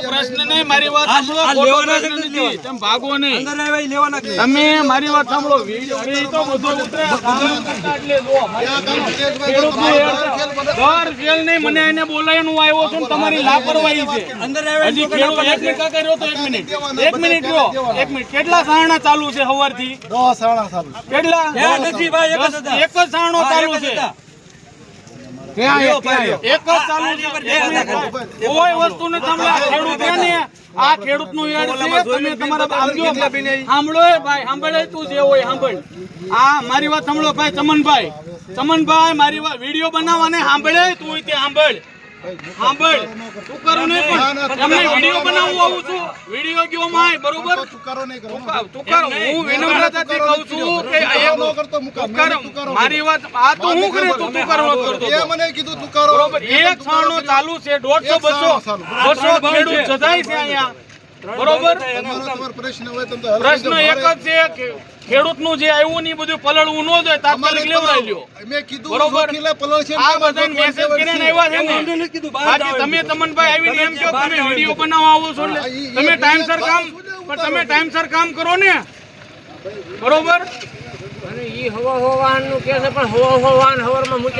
પ્રશ્ન નહીં, મારી વાત સાંભળો. તમે ભાગો નહીં, તમે મારી વાત સાંભળો. તો બધું ઉતરે ખેલ નહીં. મને એને બોલાવીને હું આવ્યો છું, તમારી લાપરવાહી છે. હજી ખેડૂત એક મિનિટ કર્યો તો 1 મિનિટ 1 મિનિટ રહ્યો 1 મિનિટ. કેટલા સારણા ચાલુ છે સવારથી? 10 સારણા ચાલુ. કેટલા? એક જ સારણો ચાલુ છે. કોઈ વસ્તુ ને ખેડૂત આ ખેડૂત નું યાદ છે. તમે તમારા સાંભળો ભાઈ, સાંભળે તું જે હોય સાંભળ. આ મારી વાત સાંભળો ભાઈ. ચમનભાઈ મારી વાત વિડીયો બનાવવાને સાંભળે તું તે સાંભળ. તું કરો નહીં, પણ તમને વિડીયો બનાવવું આવું છું. વિડીયો ગયો માય બરોબર. તું કરો. હું વિનમ્રતાથી કહું છું કે મારી વાત આ તો હું કરે તું કરો કરતો. મને કીધું તું કરો બરોબર. એક સાણો ચાલુ છે. 150 200 ખેડૂત જજાય છે અહીંયા બરોબર. પ્રશ્ન એક જ છે કે ખેડૂત નું જે આવ્યું ને બધું પલળવું ન જોઈએ, તાત્કાલિક લેવડાવી લ્યો. મેં કીધું બરોબર. આ બધા મેસેજ કરીને આવ્યા છે ને. બાકી તમે ચમનભાઈ આવીને એમ કહો તમે વિડીયો બનાવવા આવો છો એટલે તમે ટાઈમસર કામ, પણ તમે ટાઈમસર કામ કરો ને બરોબર. અને ઈ હવા હોવાનું કે છે, પણ હવા હોવાન હવારમાં